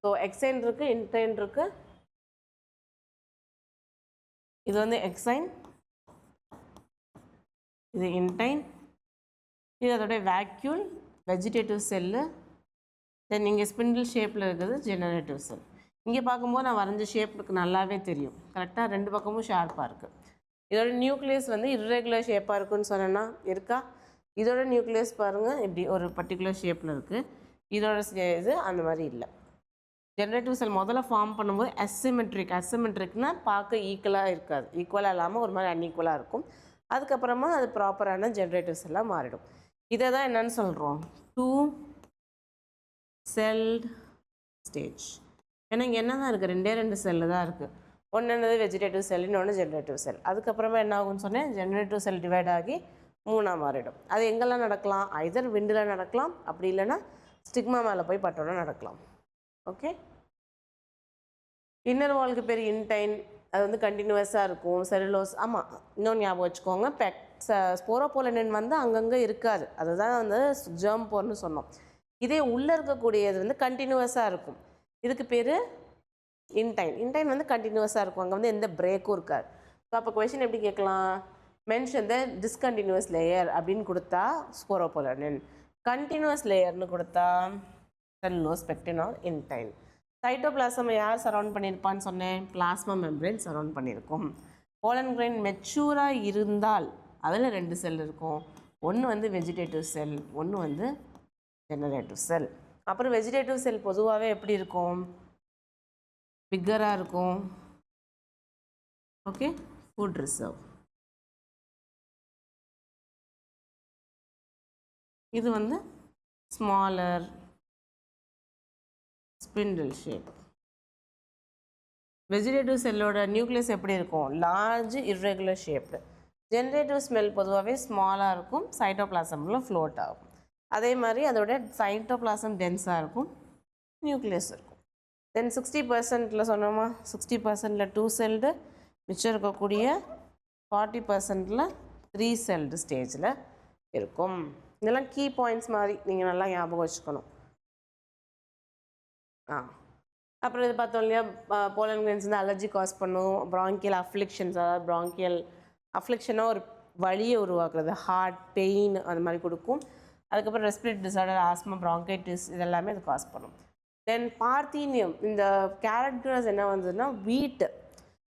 Speaker 1: ஸோ எக்ஸைன் இருக்குது, இன்டைன் இருக்குது. இது வந்து எக்ஸைன், இது இன்டைன், இது அதோடைய வேக்யூல் வெஜிடேட்டிவ் செல்லு. தென் இங்கே ஸ்பிண்டில் ஷேப்பில் இருக்குது ஜெனரேட்டிவ் செல். இங்கே பார்க்கும்போது நான் வரைஞ்ச ஷேப்புக்கு நல்லாவே தெரியும், கரெக்டாக 2 பக்கமும் ஷார்ப்பாக இருக்குது. இதோட நியூக்ளியஸ் வந்து irregular ஷேப்பாக இருக்குன்னு சொன்னேன்னா இருக்கா? இதோட நியூக்ளியஸ் பாருங்கள் இப்படி ஒரு பர்டிகுலர் ஷேப்பில் இருக்குது. இதோட இது அந்த மாதிரி இல்லை. ஜென்ரேட்டிவ் செல் முதல்ல ஃபார்ம் பண்ணும்போது அசிமெட்ரிக்னால் பார்க்க ஈக்குவலாக இருக்காது, ஈக்குவலாக இல்லாமல் ஒரு மாதிரி அன்ஈக்குவலாக இருக்கும். அதுக்கப்புறமா அது ப்ராப்பரான ஜென்ரேட்டிவ் செல்லாக மாறிடும். இதை தான் என்னன்னு சொல்கிறோம், 2 celled ஸ்டேஜ். ஏன்னா இங்கே என்ன தான் இருக்குது, 2 செல்லு தான் இருக்குது. ஒன்று என்னது வெஜிடேட்டிவ் செல், இன்னொன்று ஜென்ரேட்டிவ் செல். அதுக்கப்புறமா என்ன ஆகும்னு சொன்னேன், ஜென்ரேட்டிவ் செல் டிவைட் ஆகி 3ஆக மாறிடும். அது எங்கெல்லாம் நடக்கலாம், ஐதர் விண்டில் நடக்கலாம், அப்படி இல்லைன்னா ஸ்டிக்மா மேலே போய் பட்டோட நடக்கலாம். ஓகே. இன்னர் வாலுக்கு பேர் இன்டைன், அது வந்து கண்டினியூவஸாக இருக்கும். செல்லுலோஸ், ஆமாம் இன்னொன்று ஞாபகம் வச்சுக்கோங்க, ஸ்போரோபோலனின் வந்து அங்கங்கே இருக்காது, அதுதான் வந்து ஜெர்ம் போர்னு சொன்னோம். இதே உள்ளே இருக்கக்கூடியது வந்து கண்டினியூவஸாக இருக்கும், இதுக்கு பேர் இன்டைன் வந்து கண்டினியூவஸாக இருக்கும், அங்கே வந்து எந்த பிரேக்கும் இருக்காது. ஸோ அப்போ கொஷின் எப்படி கேட்கலாம், மென்ஷன் த டிஸ்கண்டினியூவஸ் லேயர் அப்படின்னு கொடுத்தா ஸ்போரோபோலனின், கண்டினியூவஸ் லேயர்னு கொடுத்தா cellulose, pectin or intine. Cytoplasm யார் சரௌண்ட் பண்ணியிருப்பான்னு சொன்னேன், பிளாஸ்மா மெம்பரேன் சரௌண்ட் பண்ணியிருக்கும். போலன் கிரெயின் மெச்சூராக இருந்தால் அதில் 2 செல் இருக்கும், ஒன்று வந்து வெஜிடேட்டிவ் செல், ஒன்று வந்து ஜெனரேட்டிவ் செல். அப்புறம் வெஜிடேட்டிவ் செல் பொதுவாகவே எப்படி இருக்கும், பிக்கராக இருக்கும். Okay, food reserve. இது வந்து ஸ்மாலர் ஸ்பிண்டில் ஷேப். வெஜிடேட்டிவ் செல்லோட நியூக்ளியஸ் எப்படி இருக்கும், லார்ஜ் இர்ரெகுலர் ஷேப்டு. ஜென்ரேட்டிவ் ஸ்மெல் பொதுவாகவே ஸ்மாலாக இருக்கும், சைட்டோபிளாசமில் ஃப்ளோட் ஆகும். அதே மாதிரி அதோட சைட்டோபிளாசம் டென்ஸாக இருக்கும், நியூக்ளியஸ் இருக்கும். தென் 60% சொன்னோமா, 60% 2 செல்டு, மிச்சம் இருக்கக்கூடிய 40% 3 செல்டு ஸ்டேஜில் இருக்கும். இதெல்லாம் கீ பாயிண்ட்ஸ் மாதிரி நீங்கள் நல்லா ஞாபகம் வச்சுக்கணும். அப்புறம் இது பார்த்தோம் இல்லையா, போலன் கிரெயின்ஸ் வந்து அலர்ஜி காஸ் பண்ணும், ப்ராங்கியல் அஃப்ளிக்ஷன்ஸ், அதாவது ப்ராங்கியல் அஃப்ளிக்ஷனாக ஒரு வலியை உருவாக்குறது, ஹார்ட் பெயின் அந்த மாதிரி கொடுக்கும். அதுக்கப்புறம் ரெஸ்பிரேட்டரி டிசார்டர், ஆஸ்மா, ப்ராங்கைட்டிஸ் இதெல்லாமே அது காஸ் பண்ணும். தென் பார்த்தீனியம், இந்த கேரட் கிராஸ் என்ன வந்ததுன்னா வீட்டு,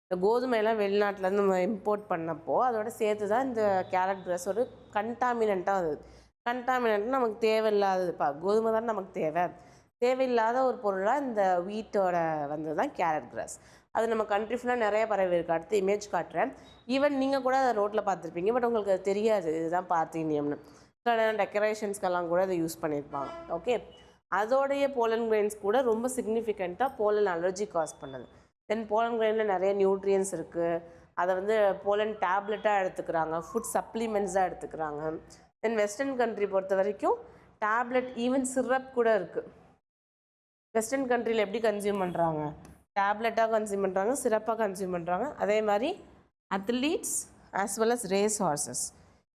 Speaker 1: இந்த கோதுமையெல்லாம் வெளிநாட்டிலேருந்து நம்ம இம்போர்ட் பண்ணப்போ அதோட சேர்த்து தான் இந்த கேரட் கிராஸ் ஒரு கண்டாமினண்ட்டாக வந்தது. கண்டாமினன்ட் நமக்கு தேவையில்லாததுப்பா, கோதுமை தான் நமக்கு தேவையில்லாத ஒரு பொருளாக இந்த வீட்டோட வந்தது தான் கேரட் கிராஸ். அது நம்ம கண்ட்ரி ஃபுல்லாக நிறைய பறவை இருக்குது. அடுத்து இமேஜ் காட்டுறேன். ஈவன் நீங்கள் கூட அதை ரோட்டில் பார்த்துருப்பீங்க, பட் உங்களுக்கு அது தெரியாது இதுதான் பார்த்தீனியம்னு. டெக்கரேஷன்ஸ்க்கெல்லாம் கூட அதை யூஸ் பண்ணியிருப்பாங்க. ஓகே, அதோடைய போலன் கிரெயின்ஸ் கூட ரொம்ப சிக்னிஃபிகண்ட்டாக போலன் அலர்ஜி காஸ் பண்ணுது. தென் போலன் கிரெயினில் நிறைய நியூட்ரியன்ஸ் இருக்குது, அதை வந்து போலன் டேப்லெட்டாக எடுத்துக்கிறாங்க, ஃபுட் சப்ளிமெண்ட்ஸாக எடுத்துக்கிறாங்க. தென் வெஸ்டர்ன் கண்ட்ரி பொறுத்த வரைக்கும் டேப்லெட், ஈவன் சிரப் கூட இருக்குது. வெஸ்டர்ன் கண்ட்ரியில் எப்படி கன்சியூம் பண்ணுறாங்க, டேப்லெட்டாக கன்சியூம் பண்ணுறாங்க, சிரப்பாக கன்சியூம் பண்ணுறாங்க. அதே மாதிரி athletes as well as race horses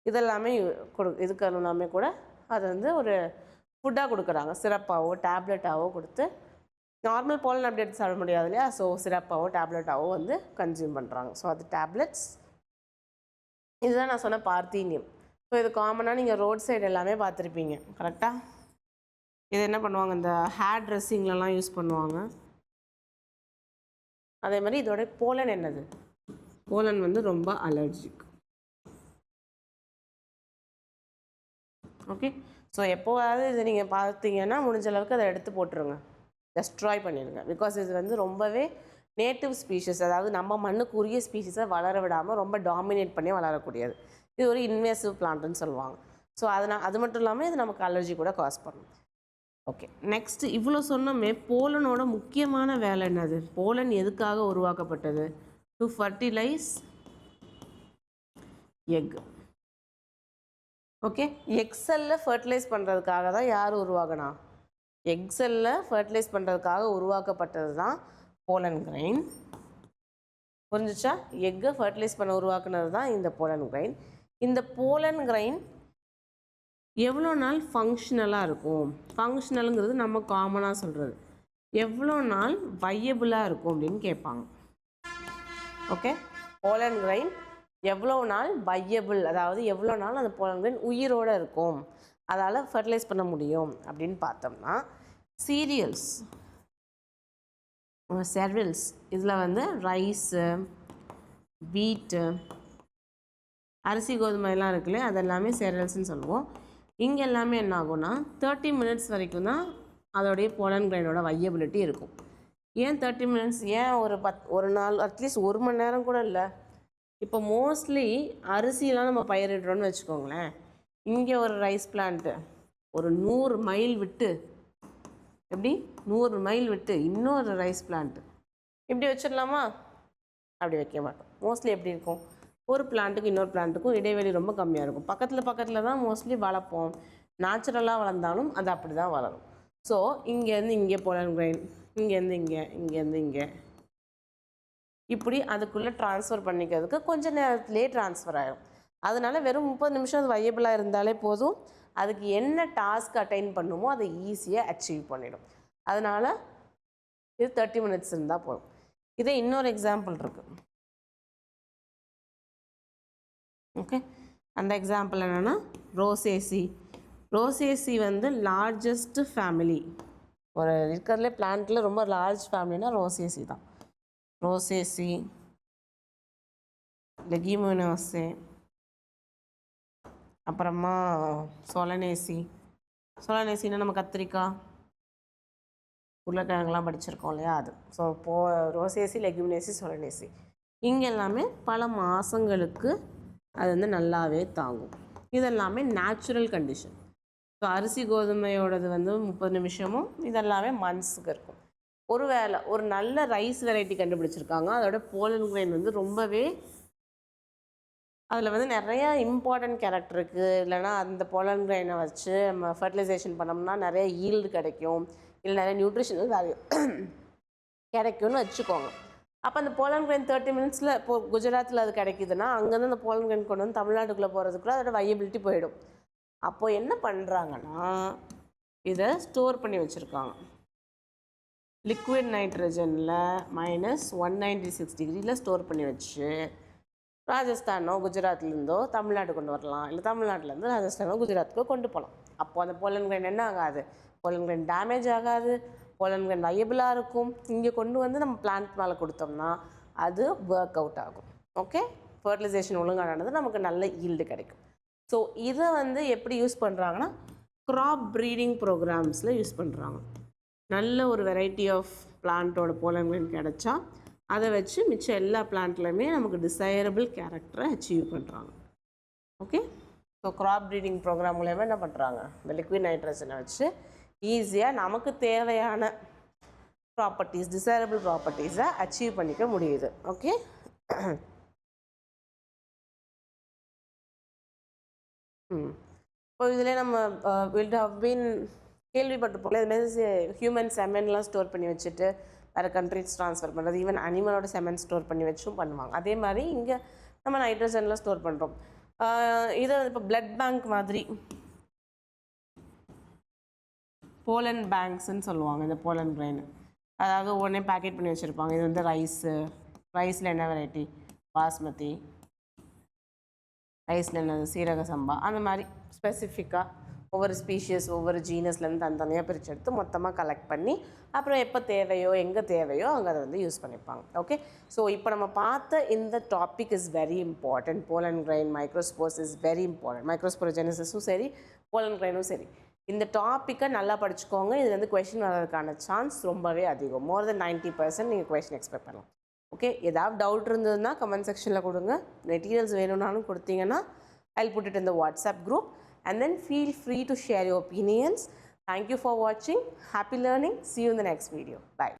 Speaker 1: இதெல்லாமே இதுக்கு எல்லாமே கூட அதை வந்து ஒரு ஃபுட்டாக கொடுக்குறாங்க, சிரப்பாகவோ டேப்லெட்டாகவோ கொடுத்து. நார்மல் போலன் அப்படி எடுத்து சாப்பிட முடியாது இல்லையா, ஸோ சிரப்பாகவோ டேப்லெட்டாகவோ வந்து கன்சியூம் பண்ணுறாங்க. ஸோ அது டேப்லெட்ஸ். இதுதான் நான் சொன்ன பார்த்தீனியம். ஸோ இது காமனாக நீங்கள் ரோட் சைடு எல்லாமே பார்த்துருப்பீங்க கரெக்டாக. இது என்ன பண்ணுவாங்க, இந்த ஹேர் ட்ரெஸ்ஸிங்லலாம் யூஸ் பண்ணுவாங்க. அதே மாதிரி இதோட போலன் என்னது, போலன் வந்து ரொம்ப அலர்ஜிக். ஓகே, ஸோ எப்போவாவது இது நீங்கள் பார்த்தீங்கன்னா முடிஞ்ச அளவுக்கு அதை எடுத்து போட்டுருங்க, டெஸ்ட்ராய் பண்ணிடுங்க. பிகாஸ் இது வந்து ரொம்பவே நேட்டிவ் ஸ்பீஷஸ், அதாவது நம்ம மண்ணுக்குரிய ஸ்பீஷஸை வளர விடாமல் ரொம்ப டாமினேட் பண்ணி வளரக்கூடியது. இது ஒரு இன்வேசிவ் பிளான்ட்னு சொல்லுவாங்க. ஸோ அது மட்டும் இல்லாமல் இது நமக்கு அலர்ஜி கூட காஸ் பண்ணும். ஓகே, நெக்ஸ்ட்டு இவ்வளோ சொன்னோமே, போலனோட முக்கியமான வேலை என்னது, போலன் எதுக்காக உருவாக்கப்பட்டது, டு ஃபர்டிலைஸ் எக். ஓகே, எக்ஸெல்லில் ஃபர்டிலைஸ் பண்ணுறதுக்காக தான் யார் உருவாகினா, எக்ஸெல்லில் ஃபர்டிலைஸ் பண்ணுறதுக்காக உருவாக்கப்பட்டது தான் போலன் கிரெயின். புரிஞ்சிச்சா, எக்கை ஃபர்டிலைஸ் பண்ண உருவாக்குனது தான் இந்த போலன் கிரெயின். இந்த போலன் கிரெயின் எவ்வளோ நாள் ஃபங்க்ஷனலாக இருக்கும், ஃபங்க்ஷனலுங்கிறது நம்ம காமனாக சொல்கிறது, எவ்வளோ நாள் வையபுளாக இருக்கும் அப்படின்னு கேட்பாங்க. ஓகே, போலன் கிரெயின் எவ்வளோ நாள் வையபிள், அதாவது எவ்வளோ நாள் அந்த போலன் கிரெயின் உயிரோடு இருக்கும், அதால் ஃபர்டிலைஸ் பண்ண முடியும் அப்படின்னு பார்த்தோம்னா, சீரியல்ஸ், செரல்ஸ், இதில் வந்து ரைஸு, வீட்டு, அரிசி கோதுமைலாம் இருக்குல்ல அதெல்லாமே சேரல்ஸ்ன்னு சொல்லுவோம். இங்கே எல்லாமே என்ன ஆகும்னா 30 மினிட்ஸ் வரைக்கும் தான் அதோடைய போலன் கிரைனோட வையபிலிட்டி இருக்கும். ஏன் 30 மினிட்ஸ், ஏன் ஒரு நாள் அட்லீஸ்ட் 1 மணி நேரம் கூட இல்லை. இப்போ மோஸ்ட்லி அரிசியெலாம் நம்ம பயிரிடுறோன்னு வச்சுக்கோங்களேன். இங்கே ஒரு ரைஸ் பிளான்ட்டு ஒரு 100 மைல் விட்டு, எப்படி 100 மைல் விட்டு இன்னொரு ரைஸ் பிளான்ட்டு இப்படி வச்சிடலாமா? அப்படி வைக்க மாட்டோம். மோஸ்ட்லி எப்படி இருக்கும், ஒரு பிளான்ட்டுக்கும் இன்னொரு பிளான்ட்டுக்கும் இடைவெளி ரொம்ப கம்மியாக இருக்கும். பக்கத்தில் தான் மோஸ்ட்லி வளர்ப்போம். நேச்சுரலாக வளர்ந்தாலும் அது அப்படி தான் வளரும். ஸோ இங்கேருந்து இங்கே போலன் கிரைன், இங்கேருந்து இங்கே இப்படி அதுக்குள்ளே ட்ரான்ஸ்ஃபர் பண்ணிக்கிறதுக்கு கொஞ்சம் நேரத்துலேயே ட்ரான்ஸ்ஃபர் ஆகிடும். அதனால் வெறும் 30 நிமிஷம் அது வையபிளாக இருந்தாலே போதும். அதுக்கு என்ன டாஸ்க் அட்டைன் பண்ணுமோ அதை ஈஸியாக அச்சீவ் பண்ணிடும். அதனால் இது 30 மினிட்ஸ் இருந்தால் போதும். இதே இன்னொரு எக்ஸாம்பிள் இருக்குது. ஓகே, அந்த எக்ஸாம்பிள் என்னென்னா ரோசேசி. ரோசேசி வந்து லார்ஜஸ்ட் ஃபேமிலி, ஒரு இருக்கிறதுலே பிளான்ட்டில் ரொம்ப லார்ஜ் ஃபேமிலினா ரோசேசி தான். ரோசேசி, லெகியூமினோசே, அப்புறமா சொலனேசி. சொலனேசின்னா நம்ம கத்திரிக்காய் உருளைக்கிழங்குலாம் படிச்சிருக்கோம் இல்லையா, அது. ஸோ ரோசேசி, லெகியூமினேசி, சொலனேசி இங்கே எல்லாமே பல மாதங்களுக்கு அது வந்து நல்லாவே தாங்கும். இதெல்லாமே நேச்சுரல் கண்டிஷன். ஸோ அரிசி கோதுமையோடது வந்து 30 நிமிஷமும், இதெல்லாமே மந்த்ஸுக்கு இருக்கும். ஒருவேளை ஒரு நல்ல ரைஸ் வெரைட்டி கண்டுபிடிச்சிருக்காங்க, அதோட போலன் கிரைன் வந்து ரொம்பவே அதில் வந்து நிறையா இம்பார்ட்டன்ட் கேரக்டர் இருக்குது. இல்லைனா அந்த போலன் கிரைனை வச்சு நம்ம ஃபர்டிலைசேஷன் பண்ணோம்னா நிறைய ஈல்டு கிடைக்கும், இல்லை நிறைய நியூட்ரிஷனல் வேல்யூ கிடைக்கும்னு வச்சுக்கோங்க. அப்போ அந்த போலன் கிரைன் 30 மினிட்ஸில் இப்போது குஜராத்தில் அது கிடைக்குதுன்னா அங்கேருந்து அந்த போலன் கிரைன் கொண்டு வந்து தமிழ்நாட்டுக்குள்ளே போகிறதுக்குள்ள அதோட வையபிலிட்டி போயிடும். அப்போது என்ன பண்ணுறாங்கன்னா இதை ஸ்டோர் பண்ணி வச்சுருக்காங்க. லிக்விட் நைட்ரஜனில் -196 டிகிரியில் ஸ்டோர் பண்ணி வச்சு ராஜஸ்தானோ குஜராத்லேருந்தோ தமிழ்நாடு கொண்டு வரலாம், இல்லை தமிழ்நாட்டிலேருந்து ராஜஸ்தானோ குஜராத்துக்கோ கொண்டு போகலாம். அப்போது அந்த போலன் கிரைன் என்ன ஆகாது, போலன் கிரைன் டேமேஜ் ஆகாது, போலன் கிரைன் வையபிளாக இருக்கும். இங்கே கொண்டு வந்து நம்ம பிளான்ட் மேலே கொடுத்தோம்னா அது ஒர்க் அவுட் ஆகும். ஓகே, ஃபர்டிலைசேஷன் ஒழுங்காக நடந்து நமக்கு நல்ல ஈல்டு கிடைக்கும். ஸோ இதை வந்து எப்படி யூஸ் பண்ணுறாங்கன்னா க்ராப் ப்ரீடிங் ப்ரோக்ராம்ஸில் யூஸ் பண்ணுறாங்க. நல்ல ஒரு வெரைட்டி ஆஃப் பிளான்ட்டோட போலன் கிரைன் கிடச்சா அதை வச்சு மிச்சம் எல்லா பிளான்ட்லையுமே நமக்கு டிசைரபிள் கேரக்டரை அச்சீவ் பண்ணுறாங்க. Okay, so crop breeding programme மூலயமா என்ன பண்ணுறாங்க, இந்த லிக்விட் நைட்ரஜனை வச்சு ஈஸியாக நமக்கு தேவையான ப்ராப்பர்ட்டிஸ், டிசைரபிள் ப்ராப்பர்ட்டிஸை அச்சீவ் பண்ணிக்க முடியுது. ஓகே, இப்போ இதில் நம்ம வில் ஹவ் பீன் கேள்விப்பட்டிருப்போம், இதுமாதிரி ஹியூமன் செமன்லாம் ஸ்டோர் பண்ணி வச்சுட்டு வேறு கண்ட்ரிஸ் ட்ரான்ஸ்ஃபர் பண்ணுறது, ஈவன் அனிமலோட செமன் ஸ்டோர் பண்ணி வச்சும் பண்ணுவாங்க. அதே மாதிரி இங்கே நம்ம நைட்ரஜன்லாம் ஸ்டோர் பண்ணுறோம். இதை இப்போ பிளட் பேங்க் மாதிரி போலன் பேங்க்ஸ்ன்னு சொல்லுவாங்க. இந்த போலன் கிரைன் அதாவது உடனே பேக்கெட் பண்ணி வச்சுருப்பாங்க. இது வந்து ரைஸில் என்ன வெரைட்டி, பாஸ்மதி ரைஸில் என்னது, சீரக சம்பா, அந்த மாதிரி ஸ்பெசிஃபிக்காக ஒவ்வொரு ஸ்பீஷியஸ் ஒவ்வொரு ஜீனஸ்லேருந்து தனித்தனியாக பிரித்து எடுத்து மொத்தமாக கலெக்ட் பண்ணி அப்புறம் எப்போ தேவையோ எங்கே தேவையோ அங்கே அதை வந்து யூஸ் பண்ணிப்பாங்க. ஓகே, ஸோ இப்போ நம்ம பார்த்த இந்த topic is very important. Pollen grain microspores is very important. மைக்ரோஸ்போரோஜெனிசிஸும் சரி, போலன் கிரைனும் சரி. இந்த டாப்பிக்கை நல்லா படிச்சுக்கோங்க. இது வந்து கொஷின் வரதுக்கான சான்ஸ் ரொம்பவே அதிகம். மோர் தென் 90% நீங்கள் கொஷின் எக்ஸ்பெக்ட் பண்ணலாம். ஓகே, ஏதாவது டவுட் இருந்ததுன்னா கமெண்ட் செக்ஷனில் கொடுங்க. மெட்டீரியல்ஸ் வேணும்னாலும் கொடுத்தீங்கன்னா I'll put it in the WhatsApp group, and then feel free to share your opinions. Thank you for watching. Happy learning. See you in the next video. Bye.